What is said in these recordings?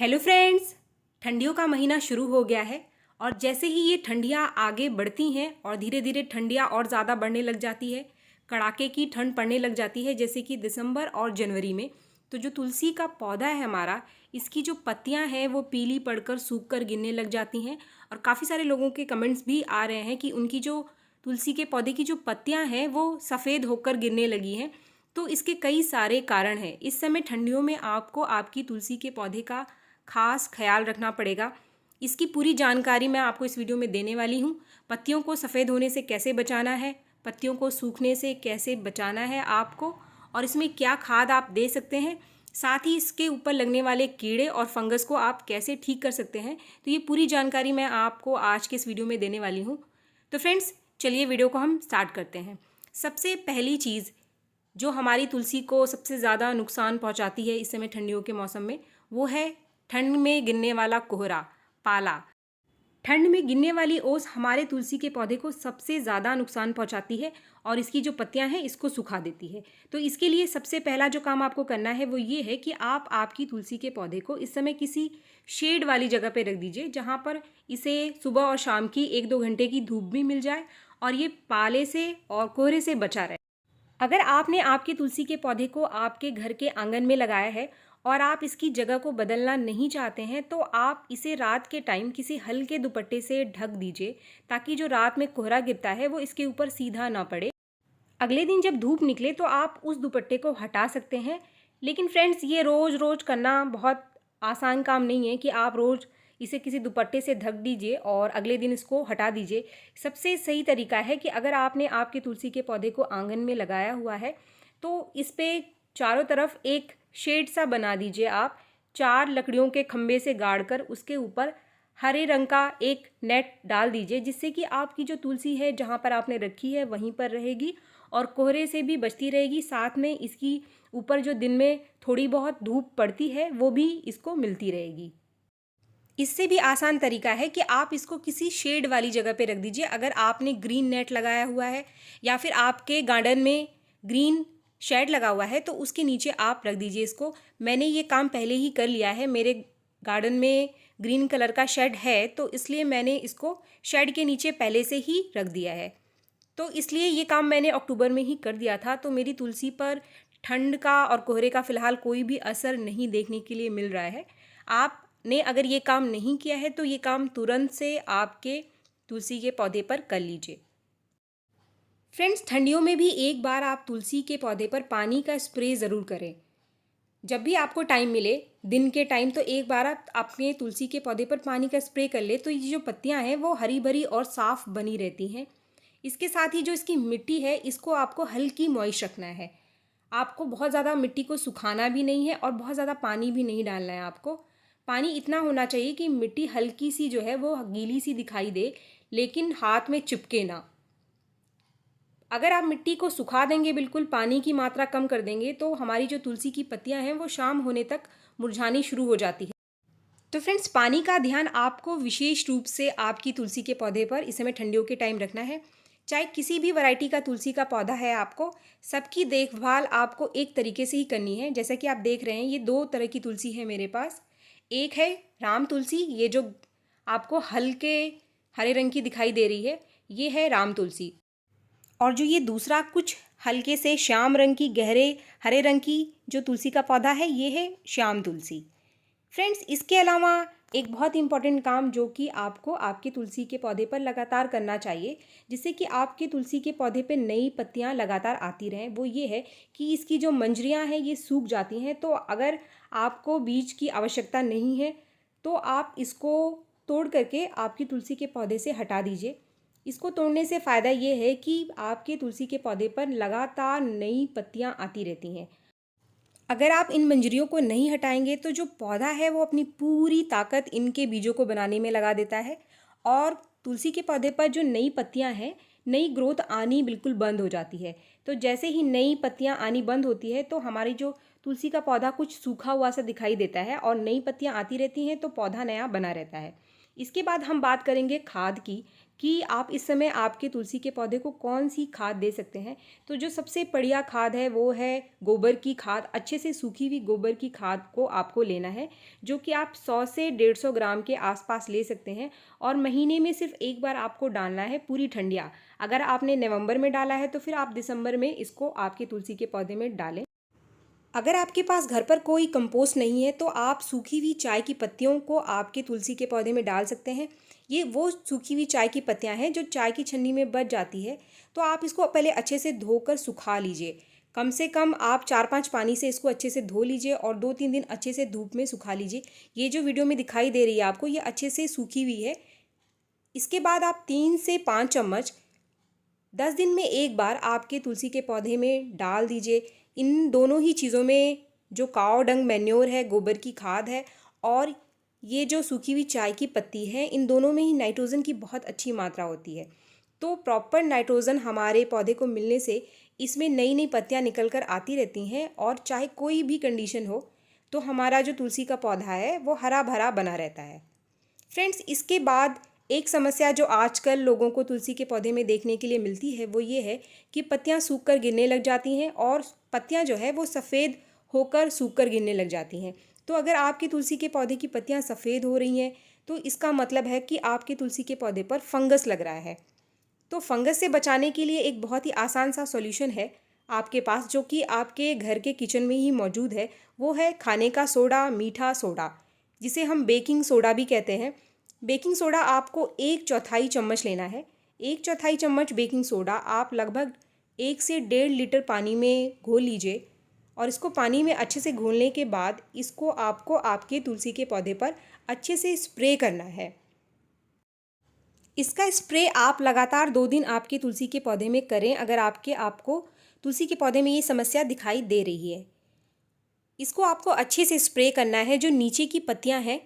Hello friends, ठंडियों का महीना शुरू हो गया है और जैसे ही ये ठंडियाँ आगे बढ़ती हैं और धीरे धीरे ठंडियाँ और ज़्यादा बढ़ने लग जाती है, कड़ाके की ठंड पड़ने लग जाती है जैसे कि दिसंबर और जनवरी में। तो जो तुलसी का पौधा है हमारा, इसकी जो पत्तियां हैं वो पीली पड़कर सूख कर गिरने लग जाती हैं। और काफ़ी सारे लोगों के कमेंट्स भी आ रहे हैं कि उनकी जो तुलसी के पौधे की जो पत्तियां हैं वो सफ़ेद होकर गिरने लगी हैं। तो इसके कई सारे कारण हैं। इस समय ठंडियों में आपको आपकी तुलसी के पौधे का खास ख्याल रखना पड़ेगा। इसकी पूरी जानकारी मैं आपको इस वीडियो में देने वाली हूँ। पत्तियों को सफ़ेद होने से कैसे बचाना है, पत्तियों को सूखने से कैसे बचाना है आपको, और इसमें क्या खाद आप दे सकते हैं, साथ ही इसके ऊपर लगने वाले कीड़े और फंगस को आप कैसे ठीक कर सकते हैं। तो ये पूरी जानकारी मैं आपको आज के इस वीडियो में देने वाली हूँ। तो फ्रेंड्स, चलिए वीडियो को हम स्टार्ट करते हैं। सबसे पहली चीज़ जो हमारी तुलसी को सबसे ज़्यादा नुकसान पहुंचाती है इस समय ठंडियों के मौसम में, वो है ठंड में गिरने वाला कोहरा, पाला। ठंड में गिरने वाली ओस हमारे तुलसी के पौधे को सबसे ज़्यादा नुकसान पहुंचाती है और इसकी जो पत्तियां हैं इसको सुखा देती है। तो इसके लिए सबसे पहला जो काम आपको करना है वो ये है कि आप आपकी तुलसी के पौधे को इस समय किसी शेड वाली जगह पे रख दीजिए, जहां पर इसे सुबह और शाम की 1-2 घंटे की धूप भी मिल जाए और ये पाले से और कोहरे से बचा रहे। अगर आपने आपके तुलसी के पौधे को आपके घर के आंगन में लगाया है और आप इसकी जगह को बदलना नहीं चाहते हैं, तो आप इसे रात के टाइम किसी हल्के दुपट्टे से ढक दीजिए, ताकि जो रात में कोहरा गिरता है वो इसके ऊपर सीधा ना पड़े। अगले दिन जब धूप निकले तो आप उस दुपट्टे को हटा सकते हैं। लेकिन फ्रेंड्स, ये रोज़ रोज़ करना बहुत आसान काम नहीं है कि आप रोज़ इसे किसी दुपट्टे से ढक दीजिए और अगले दिन इसको हटा दीजिए। सबसे सही तरीका है कि अगर आपने आपके तुलसी के पौधे को आंगन में लगाया हुआ है तो इस पे चारों तरफ एक शेड सा बना दीजिए। आप 4 लकड़ियों के खंभे से गाड़ कर उसके ऊपर हरे रंग का एक नेट डाल दीजिए, जिससे कि आपकी जो तुलसी है जहाँ पर आपने रखी है वहीं पर रहेगी और कोहरे से भी बचती रहेगी। साथ में इसकी ऊपर जो दिन में थोड़ी बहुत धूप पड़ती है वो भी इसको मिलती रहेगी। इससे भी आसान तरीका है कि आप इसको किसी शेड वाली जगह पे रख दीजिए। अगर आपने ग्रीन नेट लगाया हुआ है या फिर आपके गार्डन में ग्रीन शेड लगा हुआ है तो उसके नीचे आप रख दीजिए इसको। मैंने ये काम पहले ही कर लिया है, मेरे गार्डन में ग्रीन कलर का शेड है तो इसलिए मैंने इसको शेड के नीचे पहले से ही रख दिया है। तो इसलिए ये काम मैंने अक्टूबर में ही कर दिया था, तो मेरी तुलसी पर ठंड का और कोहरे का फ़िलहाल कोई भी असर नहीं देखने के लिए मिल रहा है। आपने अगर ये काम नहीं किया है तो ये काम तुरंत से आपके तुलसी के पौधे पर कर लीजिए। फ्रेंड्स, ठंडियों में भी एक बार आप तुलसी के पौधे पर पानी का स्प्रे ज़रूर करें। जब भी आपको टाइम मिले दिन के टाइम, तो एक बार आप अपने तुलसी के पौधे पर पानी का स्प्रे कर ले, तो ये जो पत्तियां हैं वो हरी भरी और साफ़ बनी रहती हैं। इसके साथ ही जो इसकी मिट्टी है इसको आपको हल्की मॉइस्ट रखना है। आपको बहुत ज़्यादा मिट्टी को सुखाना भी नहीं है और बहुत ज़्यादा पानी भी नहीं डालना है। आपको पानी इतना होना चाहिए कि मिट्टी हल्की सी जो है वो गीली सी दिखाई दे, लेकिन हाथ में चिपके ना। अगर आप मिट्टी को सुखा देंगे, बिल्कुल पानी की मात्रा कम कर देंगे, तो हमारी जो तुलसी की पत्तियां हैं वो शाम होने तक मुरझानी शुरू हो जाती है। तो फ्रेंड्स, पानी का ध्यान आपको विशेष रूप से आपकी तुलसी के पौधे पर इस समय ठंडियों के टाइम रखना है। चाहे किसी भी वैरायटी का तुलसी का पौधा है, आपको सबकी देखभाल आपको एक तरीके से ही करनी है। जैसा कि आप देख रहे हैं, ये 2 तरह की तुलसी है मेरे पास। एक है राम तुलसी, ये जो आपको हल्के हरे रंग की दिखाई दे रही है, ये है राम तुलसी। और जो ये दूसरा कुछ हल्के से श्याम रंग की, गहरे हरे रंग की जो तुलसी का पौधा है, ये है श्याम तुलसी। फ्रेंड्स, इसके अलावा एक बहुत इंपॉर्टेंट काम जो कि आपको आपके तुलसी के पौधे पर लगातार करना चाहिए, जिससे कि आपके तुलसी के पौधे पे नई पत्तियां लगातार आती रहें, वो ये है कि इसकी जो मंजरियां हैं ये सूख जाती हैं। तो अगर आपको बीज की आवश्यकता नहीं है तो आप इसको तोड़ करके आपकी तुलसी के पौधे से हटा दीजिए। इसको तोड़ने से फ़ायदा ये है कि आपके तुलसी के पौधे पर लगातार नई पत्तियां आती रहती हैं। अगर आप इन मंजरियों को नहीं हटाएंगे तो जो पौधा है वो अपनी पूरी ताकत इनके बीजों को बनाने में लगा देता है और तुलसी के पौधे पर जो नई पत्तियां हैं, नई ग्रोथ आनी बिल्कुल बंद हो जाती है। तो जैसे ही नई पत्तियां आनी बंद होती है तो हमारी जो तुलसी का पौधा कुछ सूखा हुआ सा दिखाई देता है और नई पत्तियां आती रहती हैं, तो पौधा नया बना रहता है। इसके बाद हम बात करेंगे खाद की कि आप इस समय आपके तुलसी के पौधे को कौन सी खाद दे सकते हैं। तो जो सबसे बढ़िया खाद है वो है गोबर की खाद। अच्छे से सूखी हुई गोबर की खाद को आपको लेना है, जो कि आप 100 से 150 ग्राम के आसपास ले सकते हैं। और महीने में सिर्फ एक बार आपको डालना है पूरी ठंडिया। अगर आपने नवंबर में डाला है तो फिर आप दिसंबर में इसको आपके तुलसी के पौधे में डालें। अगर आपके पास घर पर कोई कंपोस्ट नहीं है तो आप सूखी हुई चाय की पत्तियों को आपके तुलसी के पौधे में डाल सकते हैं। ये वो सूखी हुई चाय की पत्तियां हैं जो चाय की छन्नी में बच जाती है। तो आप इसको पहले अच्छे से धोकर सुखा लीजिए। कम से कम आप 4-5 पानी से इसको अच्छे से धो लीजिए और 2-3 दिन अच्छे से धूप में सुखा लीजिए। ये जो वीडियो में दिखाई दे रही है आपको, ये अच्छे से सूखी हुई है। इसके बाद आप 3 से 5 चम्मच 10 दिन में एक बार आपके तुलसी के पौधे में डाल दीजिए। इन दोनों ही चीज़ों में जो काव डंग मैन्योर है, गोबर की खाद है, और ये जो सूखी हुई चाय की पत्ती है, इन दोनों में ही नाइट्रोजन की बहुत अच्छी मात्रा होती है। तो प्रॉपर नाइट्रोजन हमारे पौधे को मिलने से इसमें नई नई पत्तियां निकल कर आती रहती हैं, और चाहे कोई भी कंडीशन हो तो हमारा जो तुलसी का पौधा है वो हरा भरा बना रहता है। फ्रेंड्स, इसके बाद एक समस्या जो आजकल लोगों को तुलसी के पौधे में देखने के लिए मिलती है वो ये है कि पत्तियां सूख कर गिरने लग जाती हैं, और पत्तियां जो है वो सफ़ेद होकर सूख कर गिरने लग जाती हैं। तो अगर आपके तुलसी के पौधे की पत्तियां सफ़ेद हो रही हैं तो इसका मतलब है कि आपके तुलसी के पौधे पर फंगस लग रहा है। तो फंगस से बचाने के लिए एक बहुत ही आसान सा सॉल्यूशन है आपके पास, जो कि आपके घर के किचन में ही मौजूद है। वो है खाने का सोडा, मीठा सोडा, जिसे हम बेकिंग सोडा भी कहते हैं। बेकिंग सोडा आपको 1/4 चम्मच लेना है। 1/4 चम्मच बेकिंग सोडा आप लगभग 1 से 1.5 लीटर पानी में घोल लीजिए, और इसको पानी में अच्छे से घोलने के बाद इसको आपको आपके तुलसी के पौधे पर अच्छे से स्प्रे करना है। इसका स्प्रे आप लगातार 2 दिन आपके तुलसी के पौधे में करें अगर आपको तुलसी के पौधे में ये समस्या दिखाई दे रही है। इसको आपको अच्छे से स्प्रे करना है। जो नीचे की पत्तियां हैं,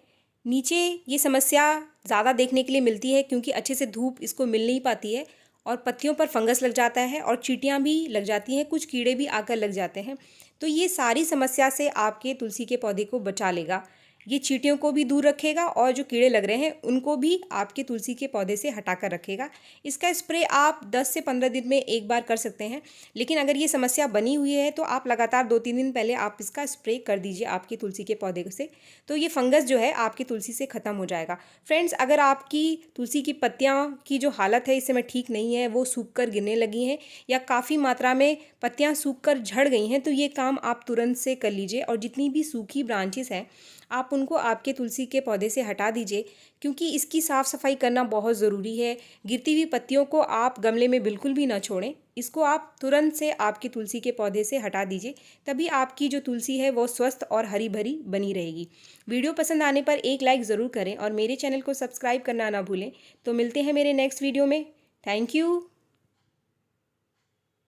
नीचे ये समस्या ज़्यादा देखने के लिए मिलती है क्योंकि अच्छे से धूप इसको मिल नहीं पाती है, और पत्तियों पर फंगस लग जाता है और चींटियां भी लग जाती हैं, कुछ कीड़े भी आकर लग जाते हैं। तो ये सारी समस्या से आपके तुलसी के पौधे को बचा लेगा। ये चींटियों को भी दूर रखेगा और जो कीड़े लग रहे हैं उनको भी आपके तुलसी के पौधे से हटा कर रखेगा। इसका स्प्रे आप 10 से 15 दिन में एक बार कर सकते हैं, लेकिन अगर ये समस्या बनी हुई है तो आप लगातार 2-3 दिन पहले आप इसका स्प्रे कर दीजिए आपकी तुलसी के पौधे से। तो ये फंगस जो है आपकी तुलसी से ख़त्म हो जाएगा। फ्रेंड्स, अगर आपकी तुलसी की पत्तियाँ की जो हालत है इस समय ठीक नहीं है, वो सूख कर गिरने लगी हैं या काफ़ी मात्रा में पत्तियाँ सूख कर झड़ गई हैं, तो ये काम आप तुरंत से कर लीजिए, और जितनी भी सूखी ब्रांचेस हैं आप उनको आपके तुलसी के पौधे से हटा दीजिए, क्योंकि इसकी साफ़ सफाई करना बहुत ज़रूरी है। गिरती हुई पत्तियों को आप गमले में बिल्कुल भी ना छोड़ें। इसको आप तुरंत से आपके तुलसी के पौधे से हटा दीजिए, तभी आपकी जो तुलसी है वो स्वस्थ और हरी भरी बनी रहेगी। वीडियो पसंद आने पर एक लाइक ज़रूर करें और मेरे चैनल को सब्सक्राइब करना ना भूलें। तो मिलते हैं मेरे नेक्स्ट वीडियो में। Thank you.